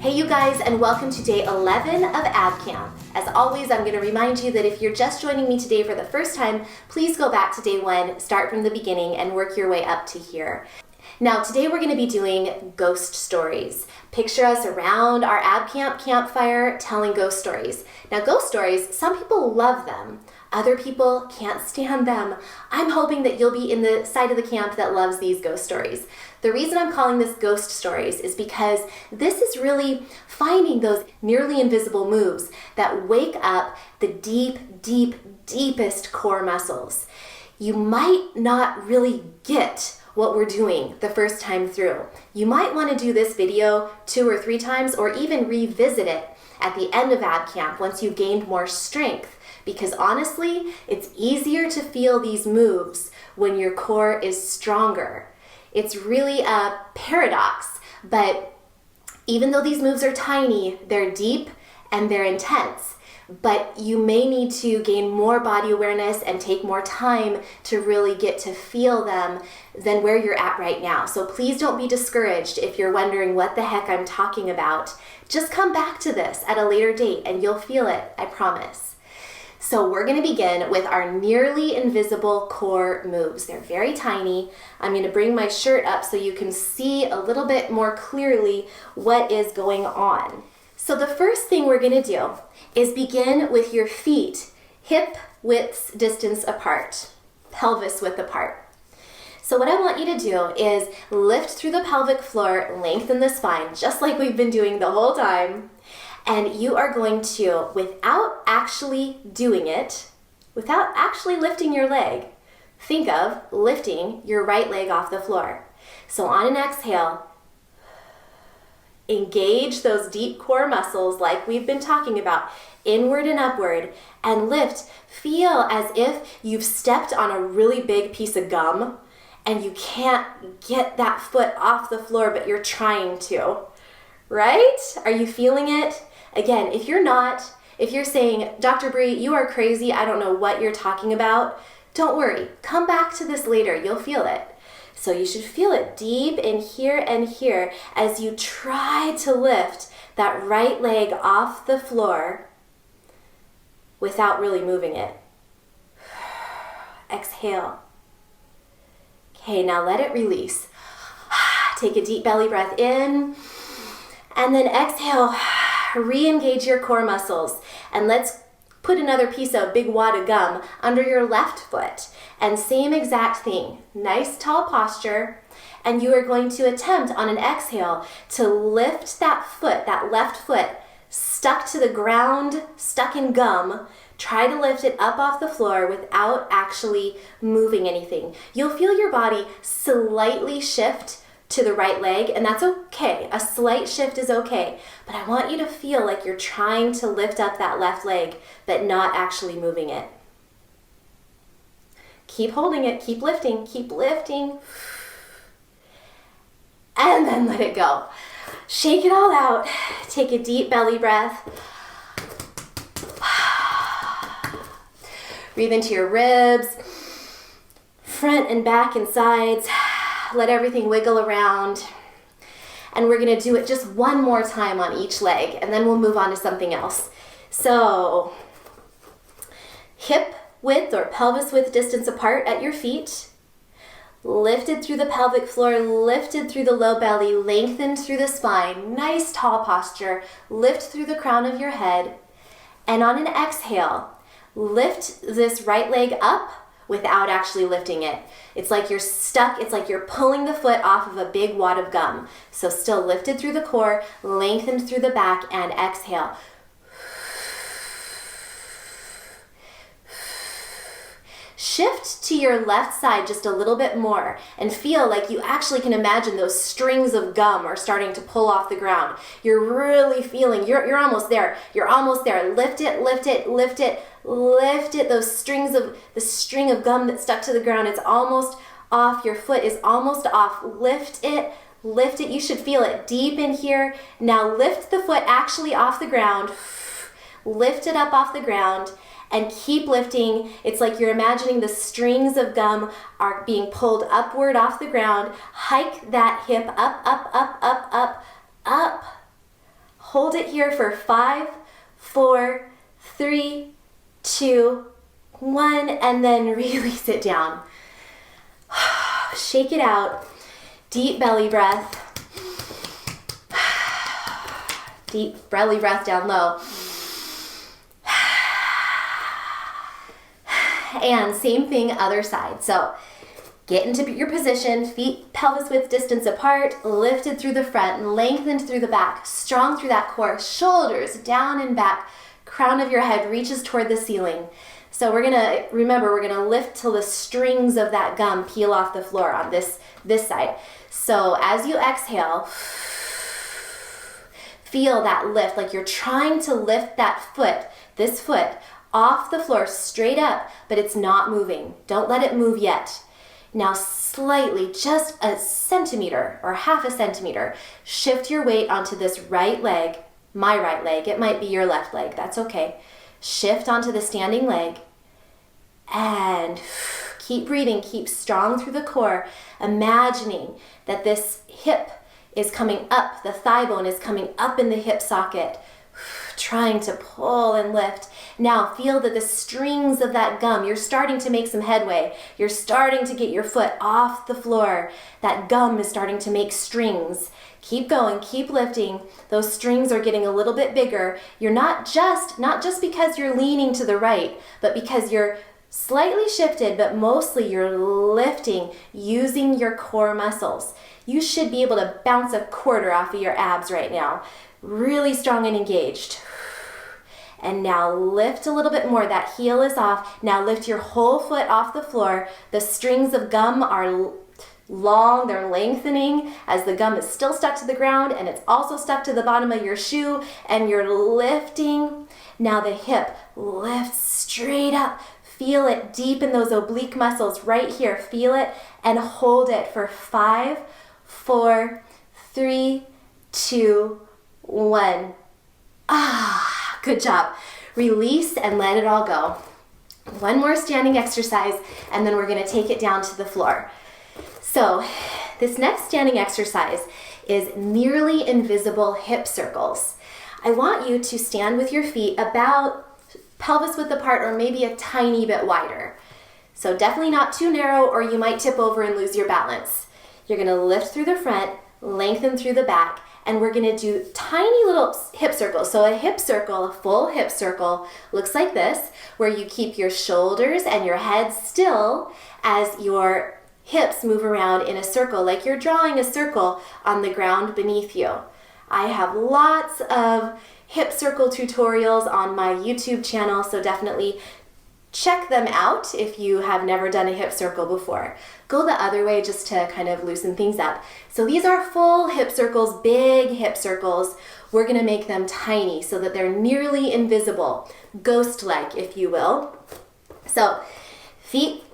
Hey you guys, and welcome to day 11 of Ab Camp. As always, I'm going to remind you that if you're just joining me today for the first time, please go back to day 1, start from the beginning, and work your way up to here. Now today we're going to be doing ghost stories. Picture us around our Ab Camp campfire telling ghost stories. Now ghost stories, some people love them. Other people can't stand them. I'm hoping that you'll be in the side of the camp that loves these ghost stories. The reason I'm calling this ghost stories is because this is really finding those nearly invisible moves that wake up the deepest core muscles. You might not really get what we're doing the first time through. You might want to do this video 2 or 3 times or even revisit it at the end of Ab Camp once you've gained more strength. Because honestly, it's easier to feel these moves when your core is stronger. It's really a paradox, but even though these moves are tiny, they're deep and they're intense. But you may need to gain more body awareness and take more time to really get to feel them than where you're at right now. So please don't be discouraged if you're wondering what the heck I'm talking about. Just come back to this at a later date and you'll feel it, I promise. So we're going to begin with our nearly invisible core moves. They're very tiny. I'm going to bring my shirt up so you can see a little bit more clearly what is going on. So the first thing we're going to do is begin with your feet hip width distance apart, pelvis width apart. So what I want you to do is lift through the pelvic floor, lengthen the spine, just like we've been doing the whole time. And you are going to, without actually doing it, without actually lifting your leg, think of lifting your right leg off the floor. So on an exhale, engage those deep core muscles like we've been talking about, inward and upward, and lift. Feel as if you've stepped on a really big piece of gum and you can't get that foot off the floor, but you're trying to, right? Are you feeling it? Again, if you're not, if you're saying, Dr. Bree, you are crazy, I don't know what you're talking about, don't worry. Come back to this later. You'll feel it. So you should feel it deep in here and here as you try to lift that right leg off the floor without really moving it. Exhale. Okay, now let it release. Take a deep belly breath in and then exhale. Re-engage your core muscles, and let's put another piece of big wad of gum under your left foot, and same exact thing, nice tall posture, and you are going to attempt on an exhale to lift that foot, that left foot, stuck to the ground, stuck in gum. Try to lift it up off the floor without actually moving anything. You'll feel your body slightly shift to the right leg, and that's okay. A slight shift is okay, but I want you to feel like you're trying to lift up that left leg, but not actually moving it. Keep holding it, keep lifting, and then let it go. Shake it all out. Take a deep belly breath. Breathe into your ribs, front and back and sides. Let everything wiggle around. And we're going to do it just one more time on each leg, and then we'll move on to something else. So, hip width or pelvis width distance apart at your feet. Lifted through the pelvic floor, lifted through the low belly, lengthened through the spine. Nice tall posture. Lift through the crown of your head. And on an exhale, lift this right leg up without actually lifting it. It's like you're stuck, it's like you're pulling the foot off of a big wad of gum. So still lifted through the core, lengthened through the back, and exhale. Shift to your left side just a little bit more and feel like you actually can imagine those strings of gum are starting to pull off the ground. You're really feeling, you're almost there. You're almost there. Lift it, lift it, lift it, lift it. The string of gum that's stuck to the ground, it's almost off. Your foot is almost off. Lift it, lift it. You should feel it deep in here. Now lift the foot actually off the ground. Lift it up off the ground. And keep lifting. It's like you're imagining the strings of gum are being pulled upward off the ground. Hike that hip up, up, up, up, up, up, Hold it here for 5, 4, 3, 2, 1, and then release it down. Shake it out. Deep belly breath. Deep belly breath down low. And same thing, other side. So get into your position, feet pelvis width distance apart, lifted through the front, lengthened through the back, strong through that core, shoulders down and back, crown of your head reaches toward the ceiling. So we're gonna lift till the strings of that gum peel off the floor on this side. So as you exhale, feel that lift, like you're trying to lift that foot, this foot, off the floor straight up, but it's not moving. Don't let it move yet. Now slightly, just a centimeter or half a centimeter, shift your weight onto this right leg, my right leg. It might be your left leg, that's okay. Shift onto the standing leg and keep breathing, keep strong through the core, imagining that this hip is coming up, the thigh bone is coming up in the hip socket, trying to pull and lift. Now feel that the strings of that gum, you're starting to make some headway. You're starting to get your foot off the floor. That gum is starting to make strings. Keep going, keep lifting. Those strings are getting a little bit bigger. You're not just because you're leaning to the right, but because you're slightly shifted, but mostly you're lifting using your core muscles. You should be able to bounce a quarter off of your abs right now. Really strong and engaged. And now lift a little bit more. That heel is off. Now lift your whole foot off the floor. The strings of gum are long, they're lengthening as the gum is still stuck to the ground and it's also stuck to the bottom of your shoe, and you're lifting. Now the hip lifts straight up. Feel it deep in those oblique muscles right here. Feel it and hold it for 5, 4, 3, 2, 1. Good job. Release and let it all go. One more standing exercise, and then we're going to take it down to the floor. So this next standing exercise is nearly invisible hip circles. I want you to stand with your feet about pelvis width apart, or maybe a tiny bit wider. So definitely not too narrow, or you might tip over and lose your balance. You're going to lift through the front, lengthen through the back, and we're going to do tiny little hip circles. So a hip circle, a full hip circle, looks like this, where you keep your shoulders and your head still as your hips move around in a circle, like you're drawing a circle on the ground beneath you. I have lots of hip circle tutorials on my YouTube channel, so definitely check them out if you have never done a hip circle before. Go the other way just to kind of loosen things up. So these are full hip circles, big hip circles. We're going to make them tiny so that they're nearly invisible, ghost-like, if you will. So feet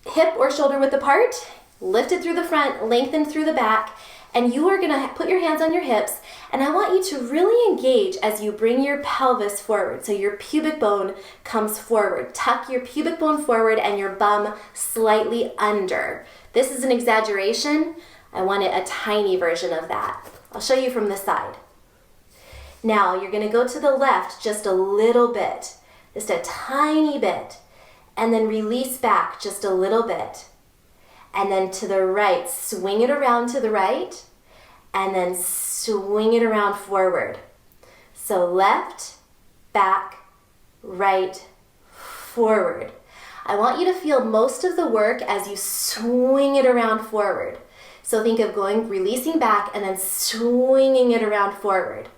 hip or shoulder width apart, lifted through the front, lengthened through the back, and you are going to put your hands on your hips, and I want you to really engage as you bring your pelvis forward. So your pubic bone comes forward. Tuck your pubic bone forward and your bum slightly under. This is an exaggeration. I wanted a tiny version of that. I'll show you from the side. Now you're going to go to the left just a little bit, just a tiny bit, and then release back just a little bit. And then to the right, swing it around to the right, and then swing it around forward. So left, back, right, forward. I want you to feel most of the work as you swing it around forward. So think of releasing back and then swinging it around forward.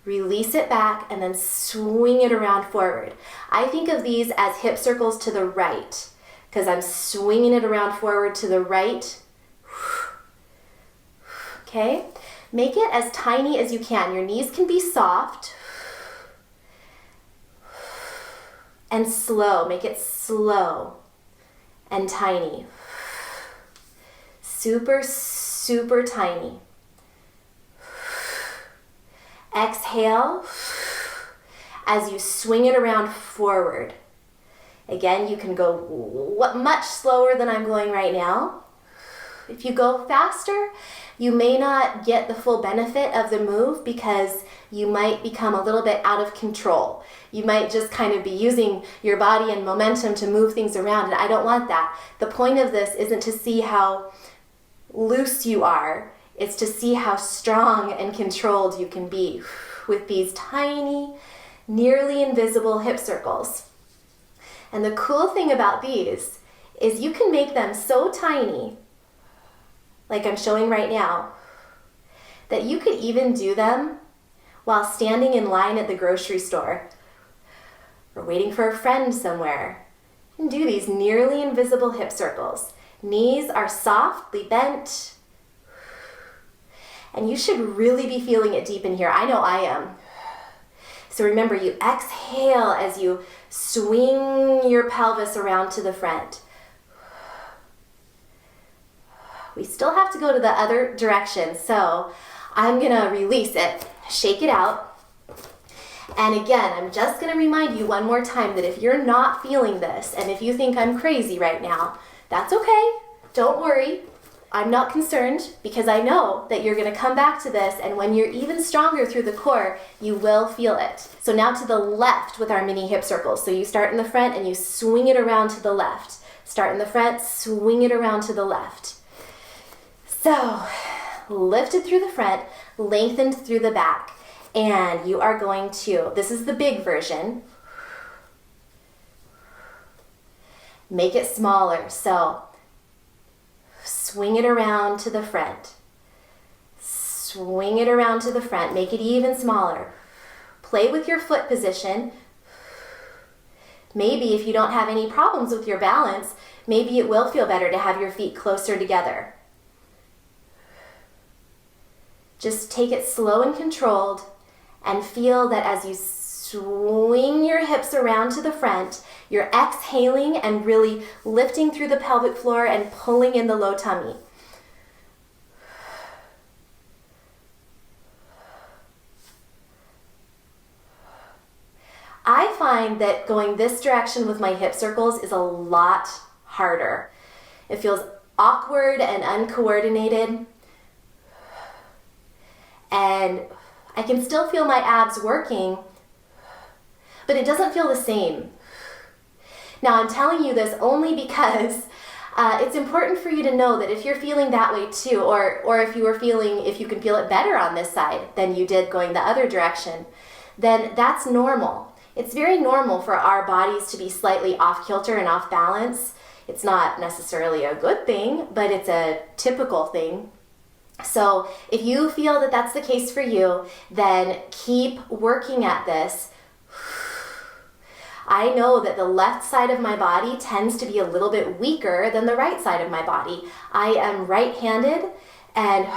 Release it back and then swing it around forward. I think of these as hip circles to the right, because I'm swinging it around forward to the right. Okay? Make it as tiny as you can. Your knees can be soft and slow. Make it slow and tiny. Super, super tiny. Exhale as you swing it around forward. Again, you can go much slower than I'm going right now If you go faster, you may not get the full benefit of the move because you might become a little bit out of control. You might just kind of be using your body and momentum to move things around, and I don't want that. The point of this isn't to see how loose you are, it's to see how strong and controlled you can be with these tiny, nearly invisible hip circles. And the cool thing about these is you can make them so tiny, like I'm showing right now, that you could even do them while standing in line at the grocery store or waiting for a friend somewhere. You can do these nearly invisible hip circles. Knees are softly bent, and you should really be feeling it deep in here. I know I am. So remember, you exhale as you swing your pelvis around to the front. We still have to go to the other direction, so I'm gonna release it, shake it out. And again, I'm just gonna remind you one more time that if you're not feeling this, and if you think I'm crazy right now, that's okay, don't worry. I'm not concerned because I know that you're gonna come back to this, and when you're even stronger through the core, you will feel it. So now to the left with our mini hip circles. So you start in the front and you swing it around to the left. Start in the front, swing it around to the left. So lifted through the front, lengthened through the back. And you are going to, this is the big version, make it smaller. So swing it around to the front. Swing it around to the front. Make it even smaller. Play with your foot position. Maybe if you don't have any problems with your balance, maybe it will feel better to have your feet closer together. Just take it slow and controlled and feel that as you swing your hips around to the front, you're exhaling and really lifting through the pelvic floor and pulling in the low tummy. I find that going this direction with my hip circles is a lot harder. It feels awkward and uncoordinated. And I can still feel my abs working, but it doesn't feel the same. Now I'm telling you this only because it's important for you to know that if you're feeling that way too, or if you can feel it better on this side than you did going the other direction, then that's normal. It's very normal for our bodies to be slightly off kilter and off balance. It's not necessarily a good thing, but it's a typical thing. So if you feel that that's the case for you, then keep working at this. I know that the left side of my body tends to be a little bit weaker than the right side of my body. I am right-handed, and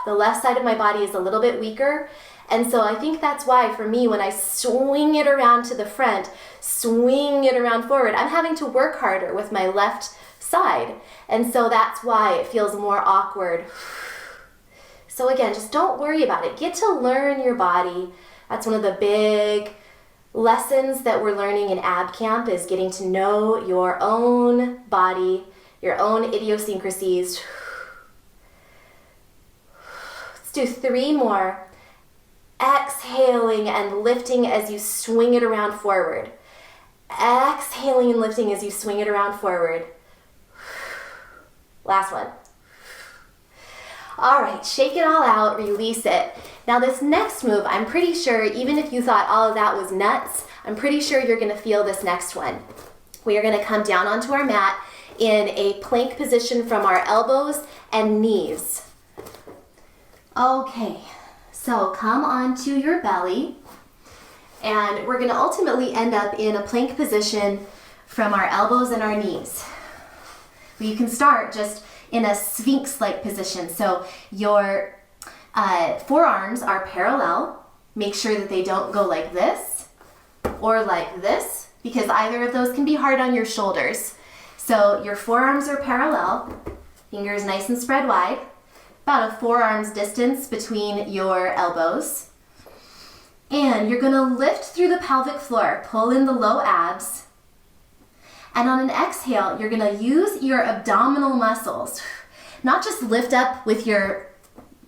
the left side of my body is a little bit weaker. And so I think that's why for me, when I swing it around to the front, swing it around forward, I'm having to work harder with my left side. And so that's why it feels more awkward. So again, just don't worry about it. Get to learn your body. That's one of the big lessons that we're learning in ab camp, is getting to know your own body, your own idiosyncrasies. Let's do 3 more. Exhaling and lifting as you swing it around forward. Exhaling and lifting as you swing it around forward. Last one. All right, shake it all out, release it. Now this next move, I'm pretty sure, even if you thought all of that was nuts, I'm pretty sure you're gonna feel this next one. We are gonna come down onto our mat in a plank position from our elbows and knees. Okay, so come onto your belly, and we're gonna ultimately end up in a plank position from our elbows and our knees. You can start just in a sphinx-like position. So your forearms are parallel. Make sure that they don't go like this or like this, because either of those can be hard on your shoulders. So your forearms are parallel, fingers nice and spread wide, about a forearm's distance between your elbows. And you're gonna lift through the pelvic floor, pull in the low abs. And on an exhale, you're gonna use your abdominal muscles. not just lift up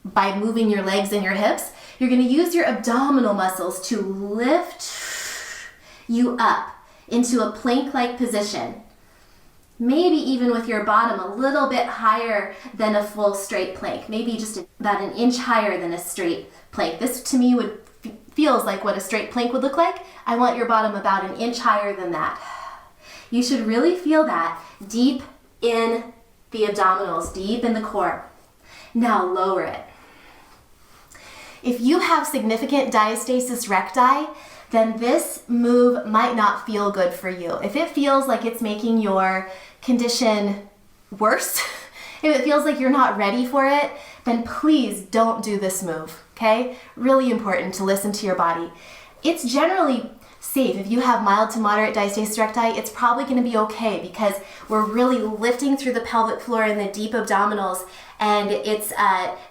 by moving your legs and your hips. You're going to use your abdominal muscles to lift you up into a plank-like position. Maybe even with your bottom a little bit higher than a full straight plank. Maybe just about an inch higher than a straight plank. This to me feels like what a straight plank would look like. I want your bottom about an inch higher than that. You should really feel that deep in the abdominals, deep in the core. Now lower it. If you have significant diastasis recti, then this move might not feel good for you. If it feels like it's making your condition worse, if it feels like you're not ready for it, then please don't do this move, okay? Really important to listen to your body. It's generally safe. If you have mild to moderate diastasis recti, it's probably gonna be okay because we're really lifting through the pelvic floor and the deep abdominals, and it's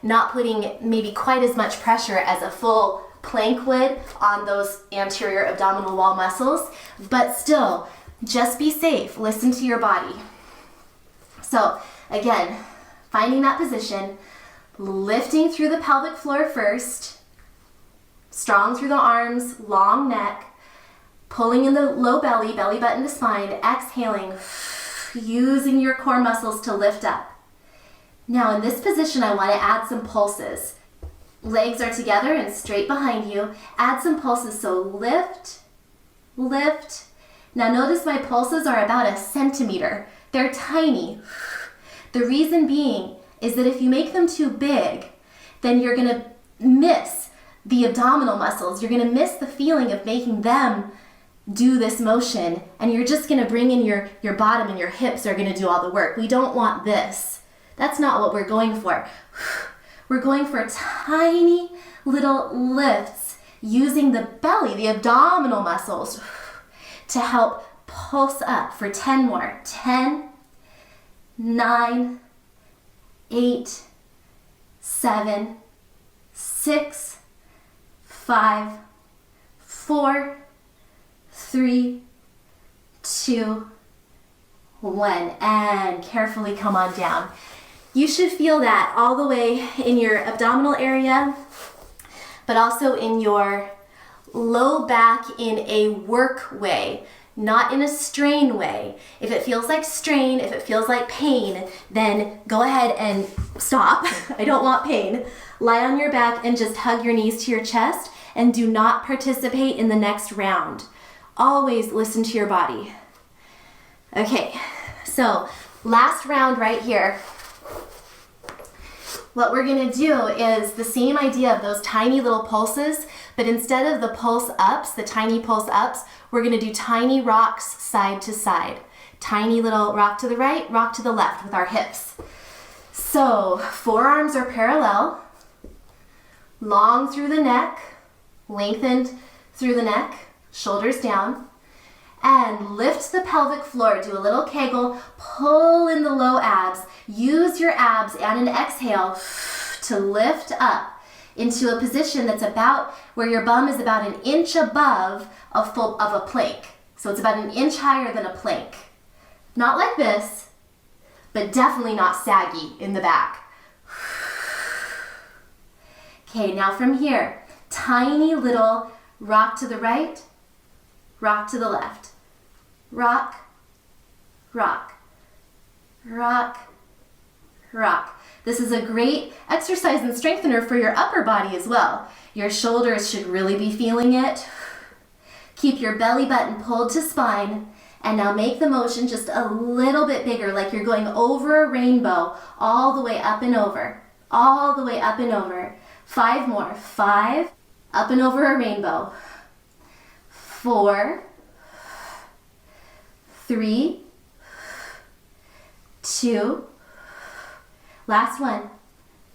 not putting maybe quite as much pressure as a full plank would on those anterior abdominal wall muscles, but still, just be safe. Listen to your body. So again, finding that position, lifting through the pelvic floor first, strong through the arms, long neck, pulling in the low belly, belly button to spine, exhaling, using your core muscles to lift up. Now in this position, I want to add some pulses. Legs are together and straight behind you. Add some pulses, so lift, lift. Now notice my pulses are about 1 centimeter. They're tiny. The reason being is that if you make them too big, then you're gonna miss the abdominal muscles. You're gonna miss the feeling of making them do this motion, and you're just gonna bring in your bottom, and your hips are gonna do all the work. We don't want this. That's not what we're going for. We're going for tiny little lifts using the belly, the abdominal muscles, to help pulse up for 10 more. 10, 9, 8, 7, 6, 5, 4, 3, 2, 1. And carefully come on down. You should feel that all the way in your abdominal area, but also in your low back in a work way, not in a strain way. If it feels like strain, if it feels like pain, then go ahead and stop. I don't want pain. Lie on your back and just hug your knees to your chest and do not participate in the next round. Always listen to your body. Okay, so last round right here. What we're gonna do is the same idea of those tiny little pulses, but instead of the pulse ups, the tiny pulse ups, we're gonna do tiny rocks side to side. Tiny little rock to the right, rock to the left with our hips. So forearms are parallel, long through the neck, lengthened through the neck, shoulders down, and lift the pelvic floor. Do a little kegel, pull in the low abs. Use your abs and an exhale to lift up into a position that's about where your bum is about 1 inch above of a plank. So it's about 1 inch higher than a plank. Not like this, but definitely not saggy in the back. Okay, now from here, tiny little rock to the right, rock to the left. Rock, rock, rock, rock. This is a great exercise and strengthener for your upper body as well. Your shoulders should really be feeling it. Keep your belly button pulled to spine, and now make the motion just a little bit bigger, like you're going over a rainbow, all the way up and over, all the way up and over. 5 more. 5, up and over a rainbow. 4, 3, 2, last one,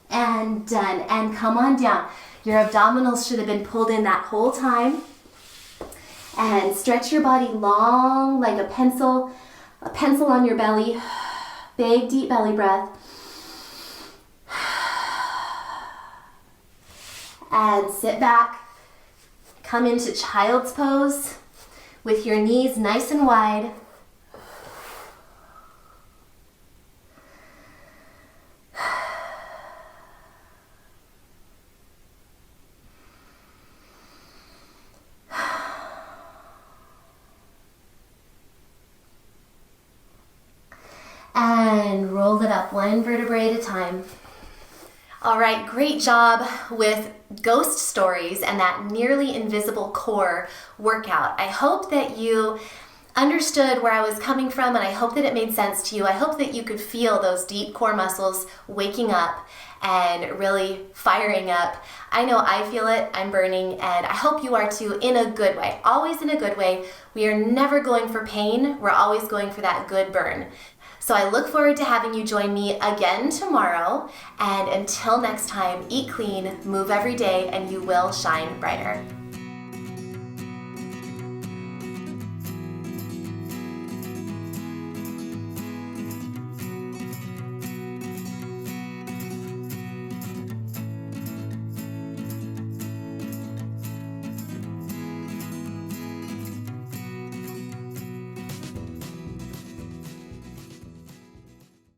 and done. And come on down. Your abdominals should have been pulled in that whole time. And stretch your body long like a pencil on your belly. Big deep belly breath. And sit back. Come into child's pose with your knees nice and wide. and roll it up one vertebrae at a time. All right, great job with ghost stories and that nearly invisible core workout. I hope that you understood where I was coming from, and I hope that it made sense to you. I hope that you could feel those deep core muscles waking up and really firing up. I know I feel it, I'm burning, and I hope you are too, in a good way, always in a good way. We are never going for pain, we're always going for that good burn. So I look forward to having you join me again tomorrow, and until next time, eat clean, move every day, and you will shine brighter.